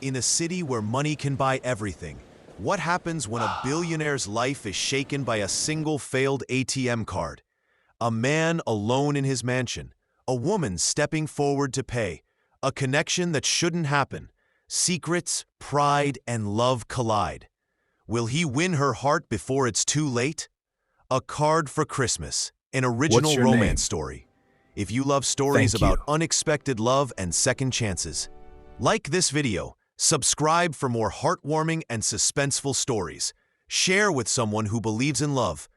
In a city where money can buy everything, what happens when a billionaire's life is shaken by a single failed ATM card? A man alone in his mansion, a woman stepping forward to pay, a connection that shouldn't happen. Secrets, pride, and love collide. Will he win her heart before it's too late? A Card for Christmas, an original What's your romance name? story. If you love stories Thank about you. unexpected love and second chances, like this video, subscribe for more heartwarming and suspenseful stories. Share with someone who believes in love.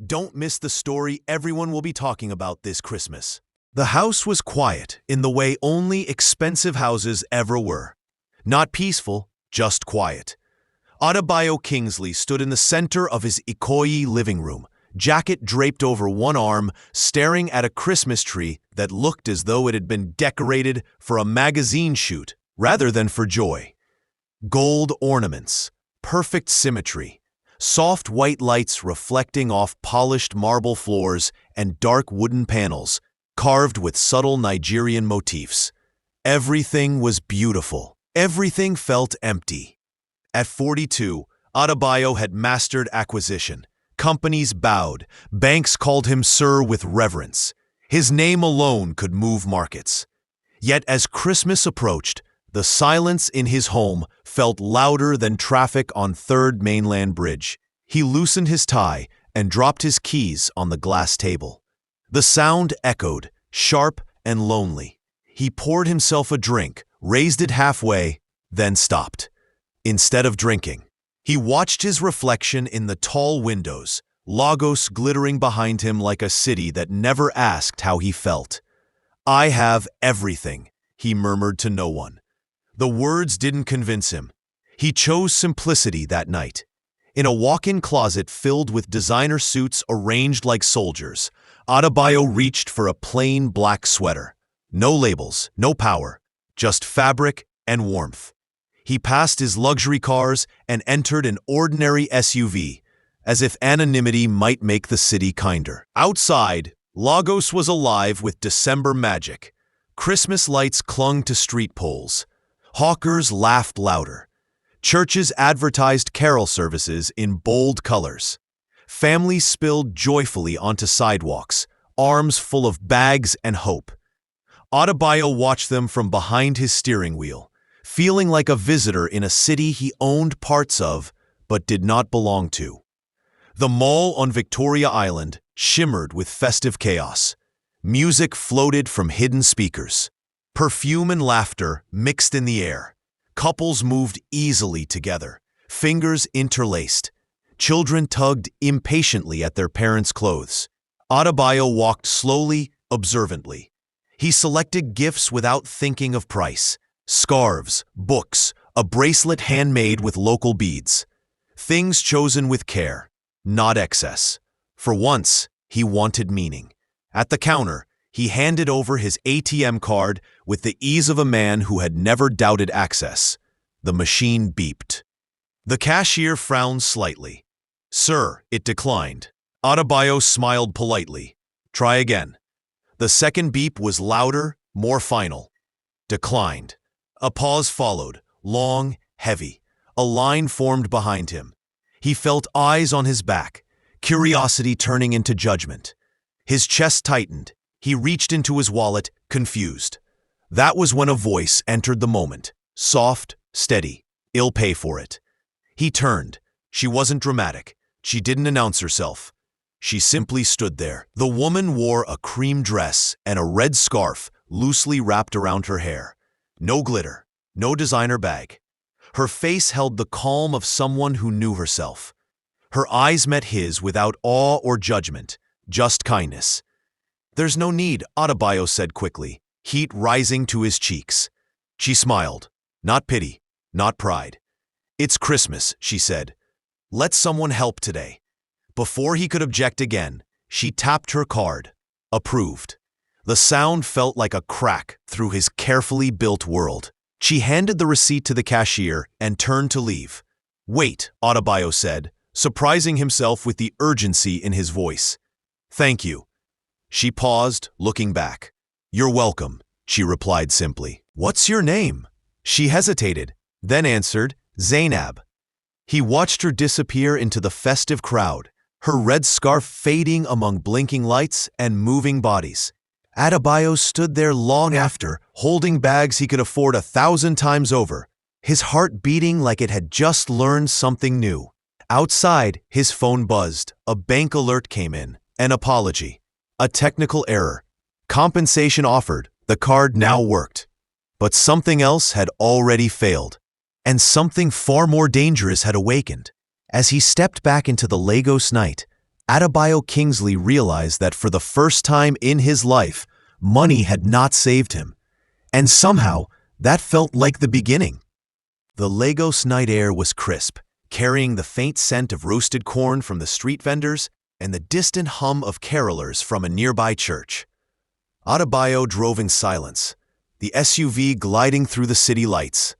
Don't miss the story everyone will be talking about this Christmas. The house was quiet in the way only expensive houses ever were. Not peaceful, just quiet. Adebayo Kingsley stood in the center of his Ikoyi living room, jacket draped over one arm, staring at a Christmas tree that looked as though it had been decorated for a magazine shoot rather than for joy. Gold ornaments, perfect symmetry, soft white lights reflecting off polished marble floors and dark wooden panels carved with subtle Nigerian motifs. Everything was beautiful. Everything felt empty. At 42, Adebayo had mastered acquisition. Companies bowed. Banks called him sir with reverence. His name alone could move markets. Yet as Christmas approached, the silence in his home felt louder than traffic on 3rd Mainland Bridge. He loosened his tie and dropped his keys on the glass table. The sound echoed, sharp and lonely. He poured himself a drink, raised it halfway, then stopped. Instead of drinking, he watched his reflection in the tall windows, Lagos glittering behind him like a city that never asked how he felt. "I have everything," he murmured to no one. The words didn't convince him. He chose simplicity that night. In a walk-in closet filled with designer suits arranged like soldiers, Adebayo reached for a plain black sweater. No labels, no power, just fabric and warmth. He passed his luxury cars and entered an ordinary SUV, as if anonymity might make the city kinder. Outside, Lagos was alive with December magic. Christmas lights clung to street poles. Hawkers laughed louder. Churches advertised carol services in bold colors. Families spilled joyfully onto sidewalks, arms full of bags and hope. Adebayo watched them from behind his steering wheel, feeling like a visitor in a city he owned parts of but did not belong to. The mall on Victoria Island shimmered with festive chaos. Music floated from hidden speakers. Perfume and laughter mixed in the air. Couples moved easily together, fingers interlaced. Children tugged impatiently at their parents' clothes. Adebayo walked slowly, observantly. He selected gifts without thinking of price. Scarves, books, a bracelet handmade with local beads. Things chosen with care, not excess. For once, he wanted meaning. At the counter, he handed over his ATM card with the ease of a man who had never doubted access. The machine beeped. The cashier frowned slightly. "Sir," it declined. Adebayo smiled politely. "Try again." The second beep was louder, more final. "Declined." A pause followed, long, heavy. A line formed behind him. He felt eyes on his back, curiosity turning into judgment. His chest tightened. He reached into his wallet, confused. That was when a voice entered the moment. Soft, steady. "I'll pay for it." He turned. She wasn't dramatic. She didn't announce herself. She simply stood there. The woman wore a cream dress and a red scarf loosely wrapped around her hair. No glitter, no designer bag. Her face held the calm of someone who knew herself. Her eyes met his without awe or judgment, just kindness. "There's no need," Adebayo said quickly, heat rising to his cheeks. She smiled. Not pity, not pride. "It's Christmas," she said. "Let someone help today." Before he could object again, she tapped her card. Approved. The sound felt like a crack through his carefully built world. She handed the receipt to the cashier and turned to leave. "Wait," Adebayo said, surprising himself with the urgency in his voice. "Thank you." She paused, looking back. "You're welcome," she replied simply. "What's your name?" She hesitated. then answered, Zainab. He watched her disappear into the festive crowd, her red scarf fading among blinking lights and moving bodies. Adebayo stood there long after, holding bags he could afford 1,000 times over, his heart beating like it had just learned something new. Outside, his phone buzzed. A bank alert came in. An apology. A technical error. Compensation offered. The card now worked. But something else had already failed. And something far more dangerous had awakened. As he stepped back into the Lagos night, Adebayo Kingsley realized that for the first time in his life, money had not saved him. And somehow, that felt like the beginning. The Lagos night air was crisp, carrying the faint scent of roasted corn from the street vendors and the distant hum of carolers from a nearby church. Adebayo drove in silence, the SUV gliding through the city lights.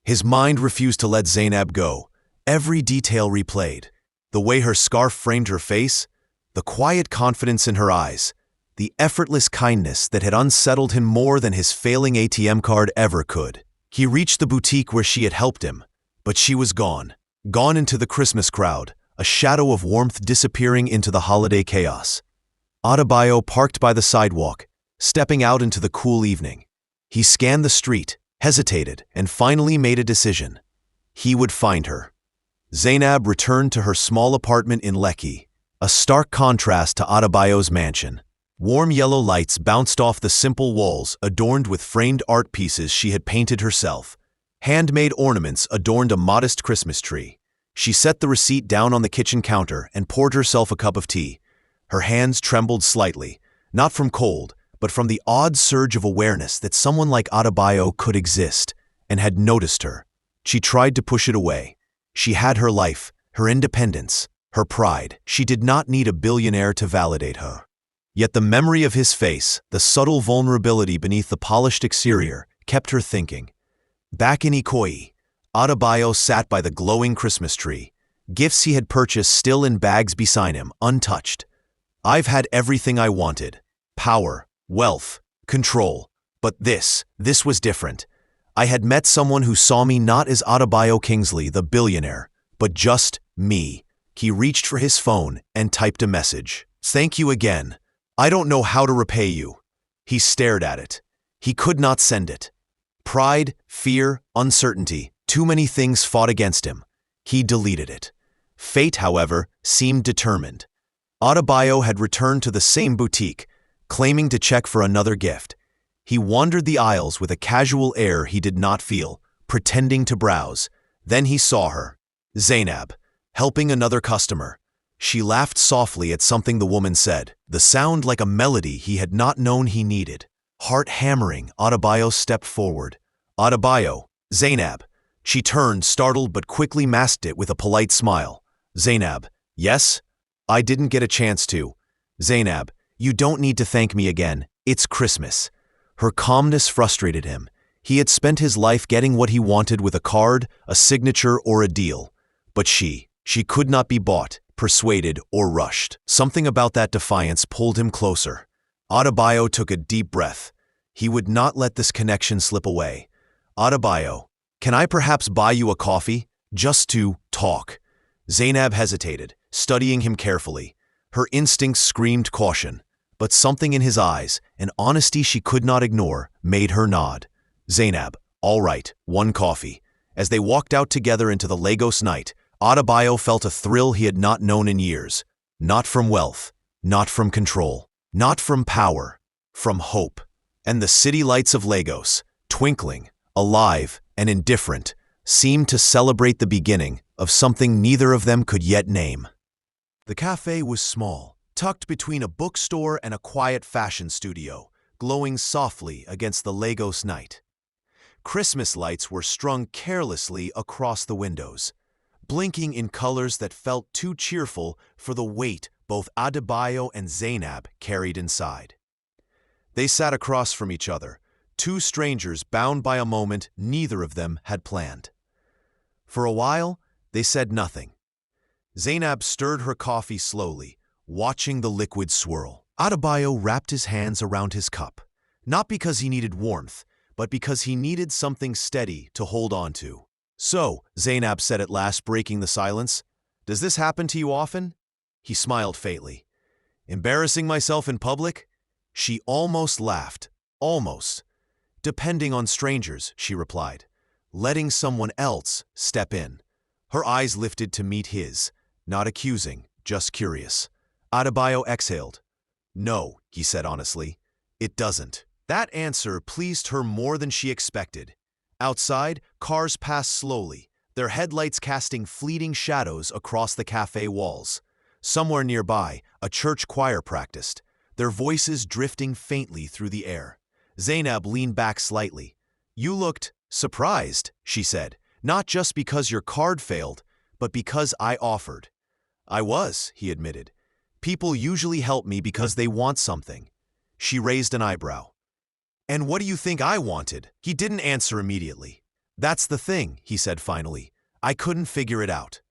His mind refused to let Zainab go. Every detail replayed. The way her scarf framed her face, the quiet confidence in her eyes, the effortless kindness that had unsettled him more than his failing ATM card ever could. He reached the boutique where she had helped him, but she was gone. Gone into the Christmas crowd, a shadow of warmth disappearing into the holiday chaos. Adebayo parked by the sidewalk, stepping out into the cool evening. He scanned the street, hesitated, and finally made a decision. He would find her. Zainab returned to her small apartment in Lekki, a stark contrast to Adebayo's mansion. Warm yellow lights bounced off the simple walls adorned with framed art pieces she had painted herself. Handmade ornaments adorned a modest Christmas tree. She set the receipt down on the kitchen counter and poured herself a cup of tea. Her hands trembled slightly, not from cold, but from the odd surge of awareness that someone like Adebayo could exist and had noticed her. She tried to push it away. She had her life, her independence, her pride. She did not need a billionaire to validate her. Yet the memory of his face, the subtle vulnerability beneath the polished exterior, kept her thinking. Back in Ikoyi, Adebayo sat by the glowing Christmas tree, gifts he had purchased still in bags beside him, untouched. I've had everything I wanted. Power, wealth, control. But this was different. I had met someone who saw me not as Adebayo Kingsley, the billionaire, but just me. He reached for his phone and typed a message. Thank you again. I don't know how to repay you. He stared at it. He could not send it. Pride, fear, uncertainty, too many things fought against him. He deleted it. Fate, however, seemed determined. Adebayo had returned to the same boutique, claiming to check for another gift. He wandered the aisles with a casual air he did not feel, pretending to browse. Then he saw her. Zainab, helping another customer. She laughed softly at something the woman said, the sound like a melody he had not known he needed. Heart hammering, Adebayo stepped forward. Adebayo, Zainab. She turned, startled, but quickly masked it with a polite smile. Zainab, yes? I didn't get a chance to. Zainab, you don't need to thank me again. It's Christmas. Her calmness frustrated him. He had spent his life getting what he wanted with a card, a signature, or a deal. But she could not be bought, persuaded, or rushed. Something about that defiance pulled him closer. Adebayo took a deep breath. He would not let this connection slip away. Adebayo, can I perhaps buy you a coffee? Just to talk. Zainab hesitated, studying him carefully. Her instincts screamed caution, but something in his eyes, an honesty she could not ignore, made her nod. Zainab, all right, one coffee. As they walked out together into the Lagos night, Adebayo felt a thrill he had not known in years. Not from wealth, not from control, not from power, from hope. And the city lights of Lagos, twinkling, alive, and indifferent, seemed to celebrate the beginning of something neither of them could yet name. The cafe was small, tucked between a bookstore and a quiet fashion studio, glowing softly against the Lagos night. Christmas lights were strung carelessly across the windows, blinking in colors that felt too cheerful for the weight both Adebayo and Zainab carried inside. They sat across from each other, two strangers bound by a moment neither of them had planned. For a while, they said nothing. Zainab stirred her coffee slowly, watching the liquid swirl. Adebayo wrapped his hands around his cup, not because he needed warmth, but because he needed something steady to hold on to. "So," Zainab said at last, breaking the silence, "does this happen to you often?" He smiled faintly. "Embarrassing myself in public?" She almost laughed. "Almost. Depending on strangers," she replied. "Letting someone else step in." Her eyes lifted to meet his, not accusing, just curious. Adebayo exhaled. "No," he said honestly, "it doesn't." That answer pleased her more than she expected. Outside, cars passed slowly, their headlights casting fleeting shadows across the cafe walls. Somewhere nearby, a church choir practiced, their voices drifting faintly through the air. Zainab leaned back slightly. "You looked surprised," she said, "not just because your card failed, but because I offered." "I was," he admitted. "People usually help me because they want something." She raised an eyebrow. "And what do you think I wanted?" He didn't answer immediately. "That's the thing," he said finally. "I couldn't figure it out."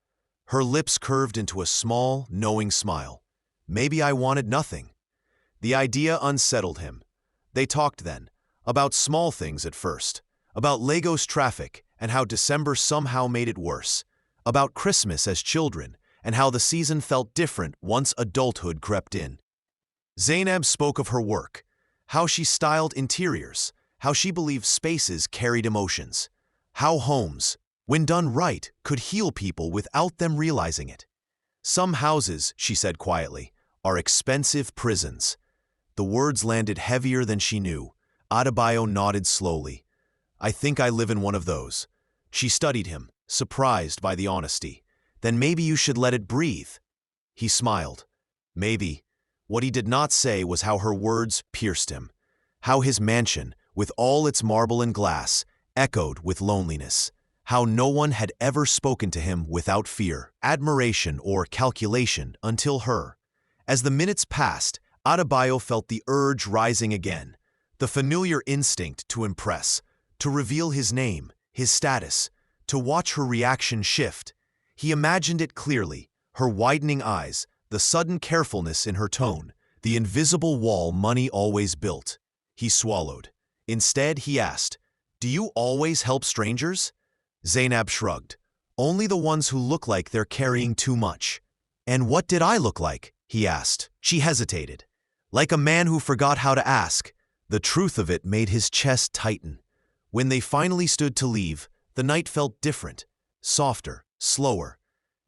Her lips curved into a small, knowing smile. "Maybe I wanted nothing." The idea unsettled him. They talked then, about small things at first, about Lagos traffic and how December somehow made it worse, about Christmas as children and how the season felt different once adulthood crept in. Zainab spoke of her work, how she styled interiors, how she believed spaces carried emotions, how homes, when done right, could heal people without them realizing it. "Some houses," she said quietly, "are expensive prisons." The words landed heavier than she knew. Adebayo nodded slowly. "I think I live in one of those." She studied him, surprised by the honesty. "Then maybe you should let it breathe." He smiled. "Maybe." What he did not say was how her words pierced him, how his mansion, with all its marble and glass, echoed with loneliness, how no one had ever spoken to him without fear, admiration, or calculation until her. As the minutes passed, Adebayo felt the urge rising again, the familiar instinct to impress, to reveal his name, his status, to watch her reaction shift. He imagined it clearly, her widening eyes, the sudden carefulness in her tone, the invisible wall money always built. He swallowed. Instead, he asked, "Do you always help strangers?" Zainab shrugged. "Only the ones who look like they're carrying too much." "And what did I look like?" he asked. She hesitated. Like a man who forgot how to ask. The truth of it made his chest tighten. When they finally stood to leave, the night felt different, softer, slower.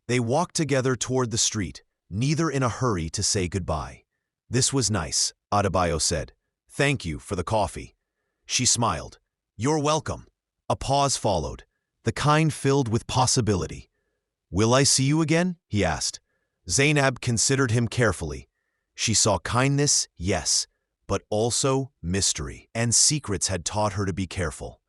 They walked together toward the street, neither in a hurry to say goodbye. "This was nice," Adebayo said. "Thank you for the coffee." She smiled. "You're welcome." A pause followed, the kind filled with possibility. "Will I see you again?" he asked. Zainab considered him carefully. She saw kindness, yes, but also mystery, and secrets had taught her to be careful.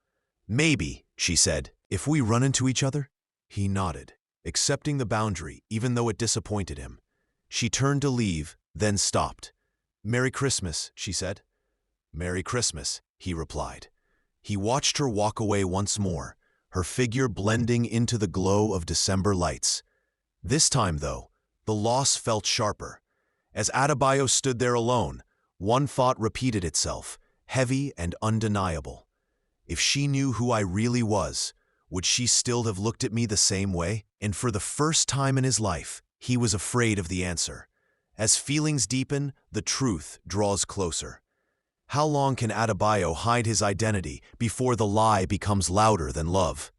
"Maybe," she said, "if we run into each other?" He nodded, accepting the boundary even though it disappointed him. She turned to leave, then stopped. "Merry Christmas," she said. "Merry Christmas," he replied. He watched her walk away once more, her figure blending into the glow of December lights. This time, though, the loss felt sharper. As Adebayo stood there alone, one thought repeated itself, heavy and undeniable. If she knew who I really was, would she still have looked at me the same way? And for the first time in his life, he was afraid of the answer. As feelings deepen, the truth draws closer. How long can Adebayo hide his identity before the lie becomes louder than love?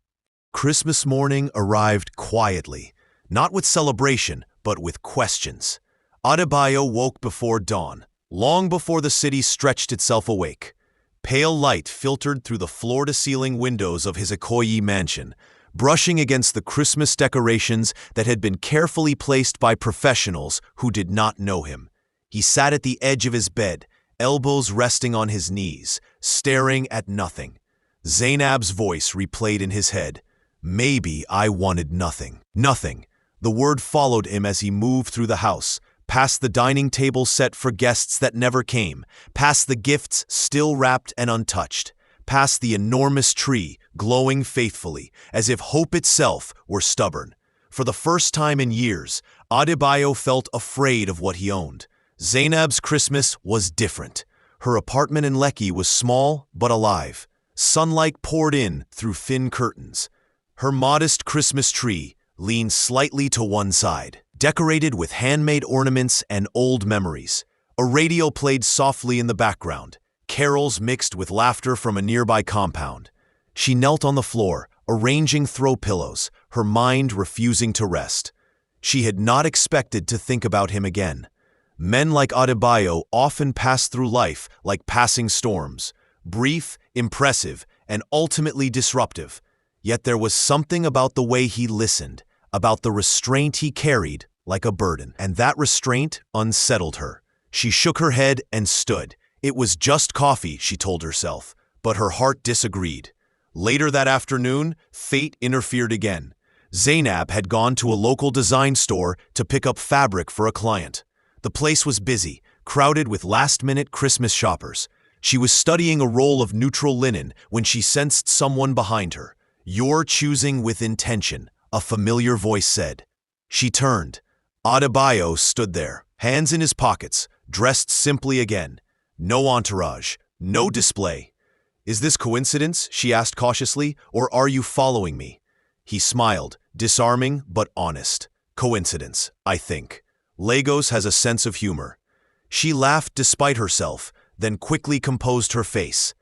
Christmas morning arrived quietly, not with celebration, but with questions. Adebayo woke before dawn, long before the city stretched itself awake. Pale light filtered through the floor-to-ceiling windows of his Ikoyi mansion, brushing against the Christmas decorations that had been carefully placed by professionals who did not know him. He sat at the edge of his bed, elbows resting on his knees, staring at nothing. Zainab's voice replayed in his head. "Maybe I wanted nothing." Nothing. The word followed him as he moved through the house, past the dining table set for guests that never came, past the gifts still wrapped and untouched, past the enormous tree glowing faithfully, as if hope itself were stubborn. For the first time in years, Adebayo felt afraid of what he owned. Zainab's Christmas was different. Her apartment in Lekki was small but alive. Sunlight poured in through thin curtains. Her modest Christmas tree leaned slightly to one side, decorated with handmade ornaments and old memories. A radio played softly in the background, carols mixed with laughter from a nearby compound. She knelt on the floor, arranging throw pillows, her mind refusing to rest. She had not expected to think about him again. Men like Adebayo often pass through life like passing storms, brief, impressive, and ultimately disruptive. Yet there was something about the way he listened, about the restraint he carried like a burden, and that restraint unsettled her. She shook her head and stood. It was just coffee, she told herself, but her heart disagreed. Later that afternoon, fate interfered again. Zainab had gone to a local design store to pick up fabric for a client. The place was busy, crowded with last-minute Christmas shoppers. She was studying a roll of neutral linen when she sensed someone behind her. "You're choosing with intention," a familiar voice said. She turned. Adebayo stood there, hands in his pockets, dressed simply again. No entourage, no display. "Is this coincidence?" she asked cautiously, "or are you following me?" He smiled, disarming but honest. "Coincidence, I think. Lagos has a sense of humor." She laughed despite herself, then quickly composed her face.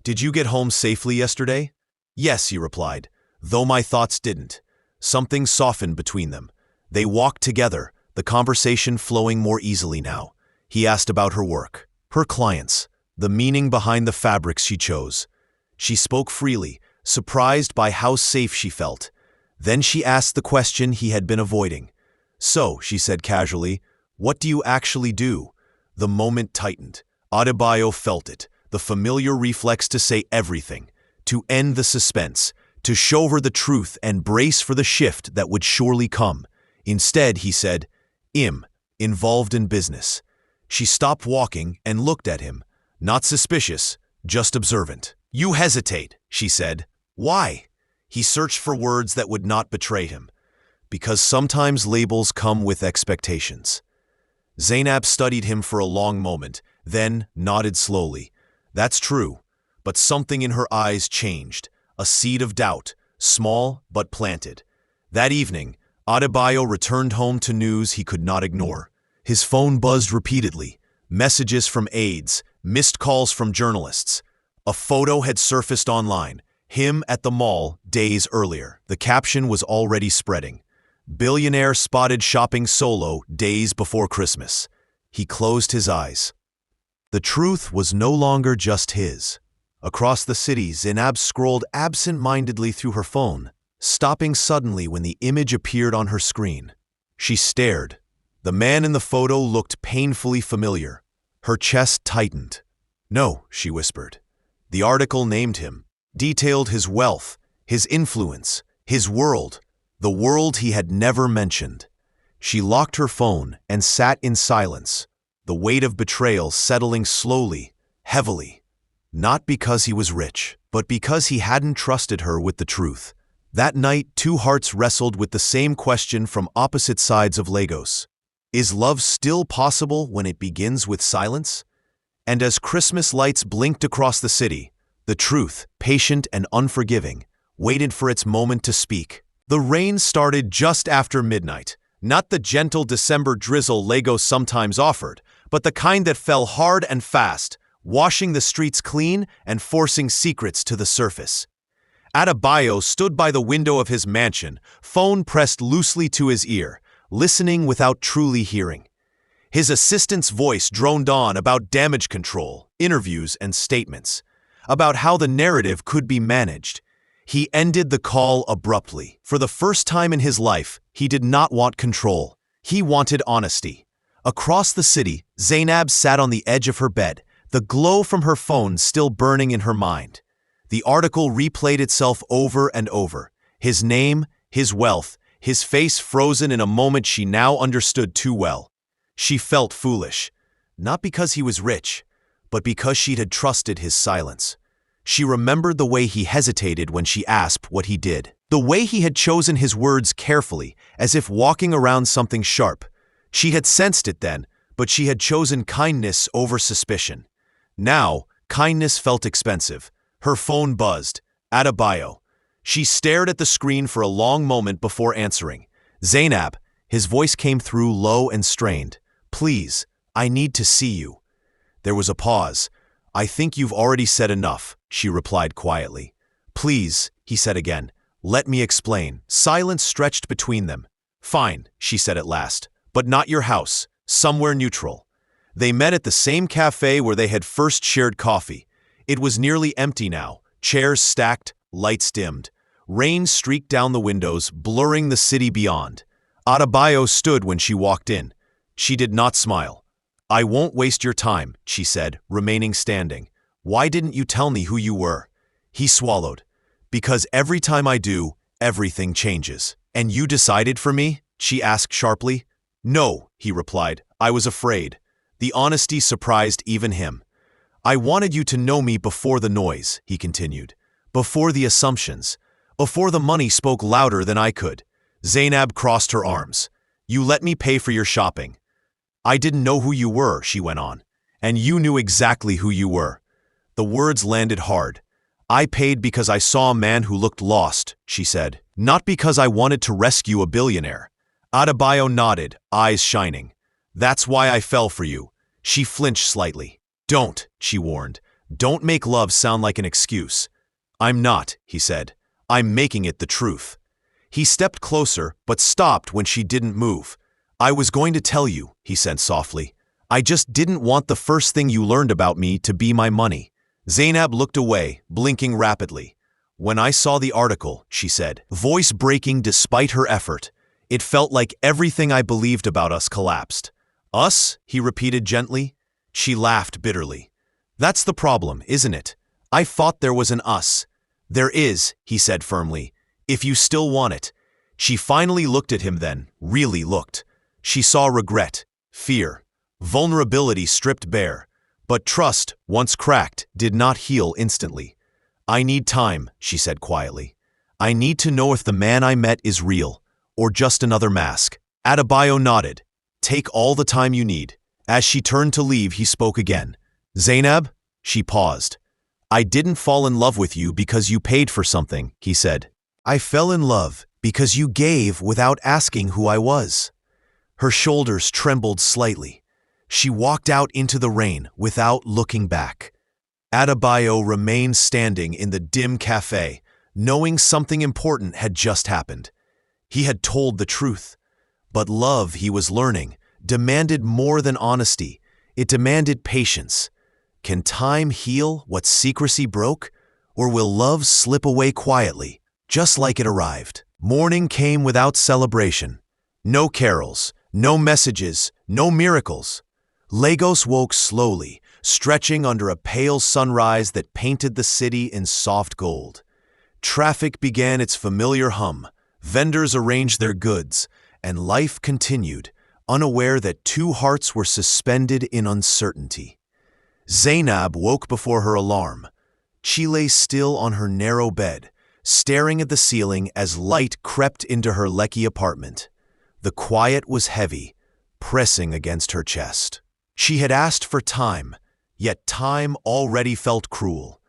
"Did you get home safely yesterday?" "Yes," he replied, though my thoughts didn't. Something softened between them. They walked together, the conversation flowing more easily now. He asked about her work, her clients, the meaning behind the fabrics she chose. She spoke freely, surprised by how safe she felt. Then she asked the question he had been avoiding. "So," she said casually, "what do you actually do?" The moment tightened. Adebayo felt it, the familiar reflex to say everything, to end the suspense, to show her the truth and brace for the shift that would surely come. Instead, he said, "Involved in business." She stopped walking and looked at him, not suspicious, just observant. "You hesitate," she said. "Why?" He searched for words that would not betray him. "Because sometimes labels come with expectations." Zainab studied him for a long moment, then nodded slowly. "That's true." But something in her eyes changed, a seed of doubt, small but planted. That evening, Adebayo returned home to news he could not ignore. His phone buzzed repeatedly, messages from aides, missed calls from journalists. A photo had surfaced online, him at the mall days earlier. The caption was already spreading. "Billionaire spotted shopping solo days before Christmas." He closed his eyes. The truth was no longer just his. Across the city, Zainab scrolled absent-mindedly through her phone, stopping suddenly when the image appeared on her screen. She stared. The man in the photo looked painfully familiar. Her chest tightened. "No," she whispered. The article named him, detailed his wealth, his influence, his world, the world he had never mentioned. She locked her phone and sat in silence, the weight of betrayal settling slowly, heavily. Not because he was rich, but because he hadn't trusted her with the truth. That night, two hearts wrestled with the same question from opposite sides of Lagos. Is love still possible when it begins with silence? And as Christmas lights blinked across the city, the truth, patient and unforgiving, waited for its moment to speak. The rain started just after midnight, not the gentle December drizzle Lagos sometimes offered, but the kind that fell hard and fast, washing the streets clean and forcing secrets to the surface. Adebayo stood by the window of his mansion, phone pressed loosely to his ear, listening without truly hearing. His assistant's voice droned on about damage control, interviews, and statements, about how the narrative could be managed. He ended the call abruptly. For the first time in his life, he did not want control. He wanted honesty. Across the city, Zainab sat on the edge of her bed, the glow from her phone still burning in her mind. The article replayed itself over and over. His name, his wealth, his face frozen in a moment she now understood too well. She felt foolish, not because he was rich, but because she had trusted his silence. She remembered the way he hesitated when she asked what he did, the way he had chosen his words carefully, as if walking around something sharp. She had sensed it then, but she had chosen kindness over suspicion. Now, kindness felt expensive. Her phone buzzed. Adebayo. She stared at the screen for a long moment before answering. Zainab, his voice came through low and strained. Please, I need to see you. There was a pause. I think you've already said enough, she replied quietly. Please, he said again. Let me explain. Silence stretched between them. Fine, she said at last, but not your house, somewhere neutral. They met at the same cafe where they had first shared coffee. It was nearly empty now, chairs stacked, lights dimmed. Rain streaked down the windows, blurring the city beyond. Adebayo stood when she walked in. She did not smile. I won't waste your time, she said, remaining standing. Why didn't you tell me who you were? He swallowed. Because every time I do, everything changes. And you decided for me? She asked sharply. No, he replied. I was afraid. The honesty surprised even him. I wanted you to know me before the noise, he continued. Before the assumptions. Before the money spoke louder than I could. Zainab crossed her arms. You let me pay for your shopping. I didn't know who you were, she went on. And you knew exactly who you were. The words landed hard. I paid because I saw a man who looked lost, she said. Not because I wanted to rescue a billionaire. Adebayo nodded, eyes shining. That's why I fell for you. She flinched slightly. Don't, she warned. Don't make love sound like an excuse. I'm not, he said. I'm making it the truth. He stepped closer, but stopped when she didn't move. I was going to tell you, he said softly. I just didn't want the first thing you learned about me to be my money. Zainab looked away, blinking rapidly. When I saw the article, she said, voice breaking despite her effort, it felt like everything I believed about us collapsed. Us? He repeated gently. She laughed bitterly. That's the problem, isn't it? I thought there was an us. There is, he said firmly, if you still want it. She finally looked at him then, really looked. She saw regret, fear, vulnerability stripped bare. But trust, once cracked, did not heal instantly. I need time, she said quietly. I need to know if the man I met is real, or just another mask. Adebayo nodded. Take all the time you need. As she turned to leave, he spoke again. Zainab? She paused. I didn't fall in love with you because you paid for something, he said. I fell in love because you gave without asking who I was. Her shoulders trembled slightly. She walked out into the rain without looking back. Adebayo remained standing in the dim cafe, knowing something important had just happened. He had told the truth. But love, he was learning, demanded more than honesty. It demanded patience. Can time heal what secrecy broke? Or will love slip away quietly, just like it arrived? Morning came without celebration. No carols, no messages, no miracles. Lagos woke slowly, stretching under a pale sunrise that painted the city in soft gold. Traffic began its familiar hum, vendors arranged their goods, and life continued, unaware that two hearts were suspended in uncertainty. Zainab woke before her alarm. She lay still on her narrow bed, staring at the ceiling as light crept into her Lekki apartment. The quiet was heavy, pressing against her chest. She had asked for time, yet time already felt cruel.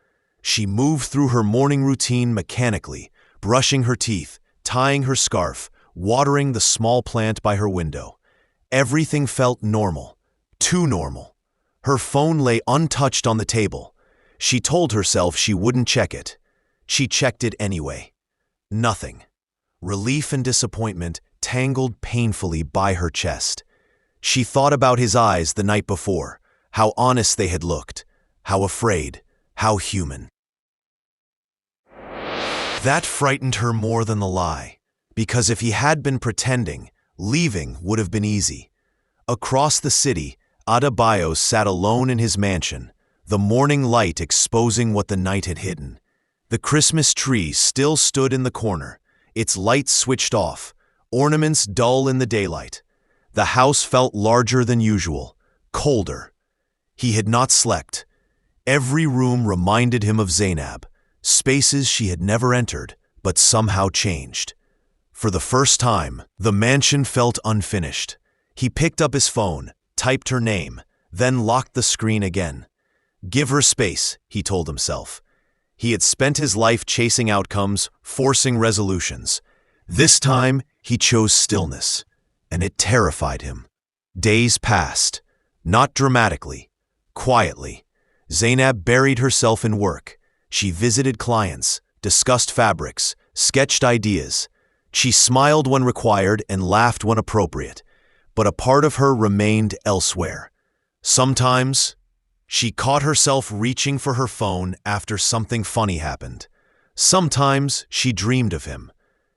She moved through her morning routine mechanically, brushing her teeth, tying her scarf, watering the small plant by her window. Everything felt normal, too normal. Her phone lay untouched on the table. She told herself she wouldn't check it. She checked it anyway. Nothing. Relief and disappointment tangled painfully by her chest. She thought about his eyes the night before, how honest they had looked, how afraid, how human. That frightened her more than the lie, because if he had been pretending, leaving would have been easy. Across the city, Adebayo sat alone in his mansion, the morning light exposing what the night had hidden. The Christmas tree still stood in the corner, its lights switched off, ornaments dull in the daylight. The house felt larger than usual, colder. He had not slept. Every room reminded him of Zainab, spaces she had never entered, but somehow changed. For the first time, the mansion felt unfinished. He picked up his phone, typed her name, then locked the screen again. Give her space, he told himself. He had spent his life chasing outcomes, forcing resolutions. This time, he chose stillness, and it terrified him. Days passed, not dramatically, quietly. Zainab buried herself in work. She visited clients, discussed fabrics, sketched ideas. She smiled when required and laughed when appropriate, but a part of her remained elsewhere. Sometimes, she caught herself reaching for her phone after something funny happened. Sometimes, she dreamed of him.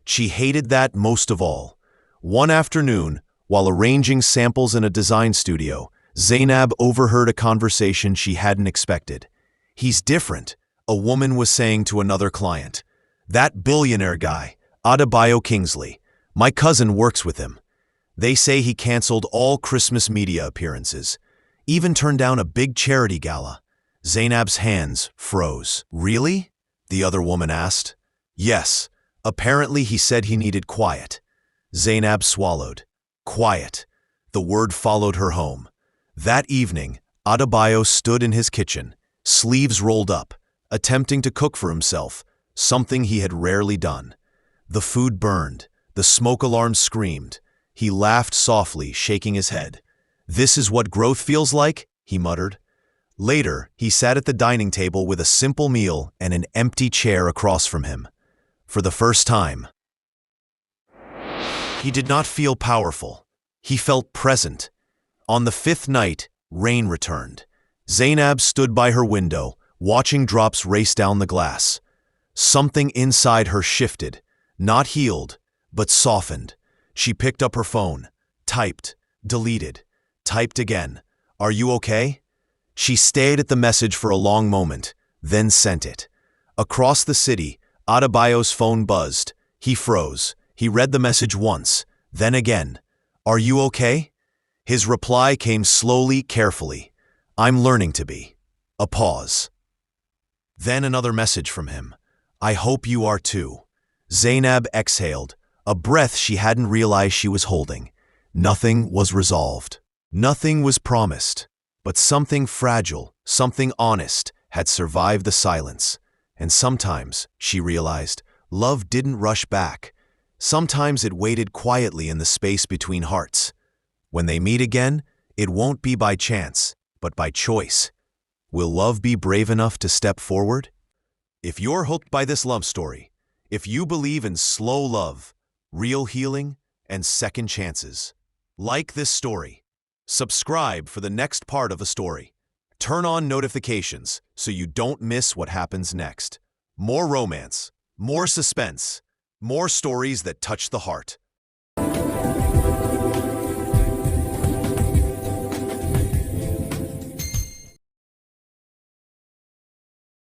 She hated that most of all. One afternoon, while arranging samples in a design studio, Zainab overheard a conversation she hadn't expected. "He's different," a woman was saying to another client. "That billionaire guy, Adebayo Kingsley. My cousin works with him. They say he canceled all Christmas media appearances, even turned down a big charity gala." Zainab's hands froze. "Really?" the other woman asked. "Yes. Apparently he said he needed quiet." Zainab swallowed. Quiet. The word followed her home. That evening, Adebayo stood in his kitchen, sleeves rolled up, attempting to cook for himself, something he had rarely done. The food burned. The smoke alarm screamed. He laughed softly, shaking his head. "This is what growth feels like?" he muttered. Later, he sat at the dining table with a simple meal and an empty chair across from him. For the first time, he did not feel powerful. He felt present. On the fifth night, rain returned. Zainab stood by her window, watching drops race down the glass. Something inside her shifted, not healed, but softened. She picked up her phone, typed, deleted, typed again. "Are you okay?" She stared at the message for a long moment, then sent it. Across the city, Adebayo's phone buzzed. He froze. He read the message once, then again. "Are you okay?" His reply came slowly, carefully. "I'm learning to be." A pause. Then another message from him. "I hope you are too." Zainab exhaled, a breath she hadn't realized she was holding. Nothing was resolved. Nothing was promised. But something fragile, something honest, had survived the silence. And sometimes, she realized, love didn't rush back. Sometimes it waited quietly in the space between hearts. When they meet again, it won't be by chance, but by choice. Will love be brave enough to step forward? If you're hooked by this love story, if you believe in slow love, real healing, and second chances, like this story. Subscribe for the next part of the story. Turn on notifications so you don't miss what happens next. More romance, more suspense, more stories that touch the heart.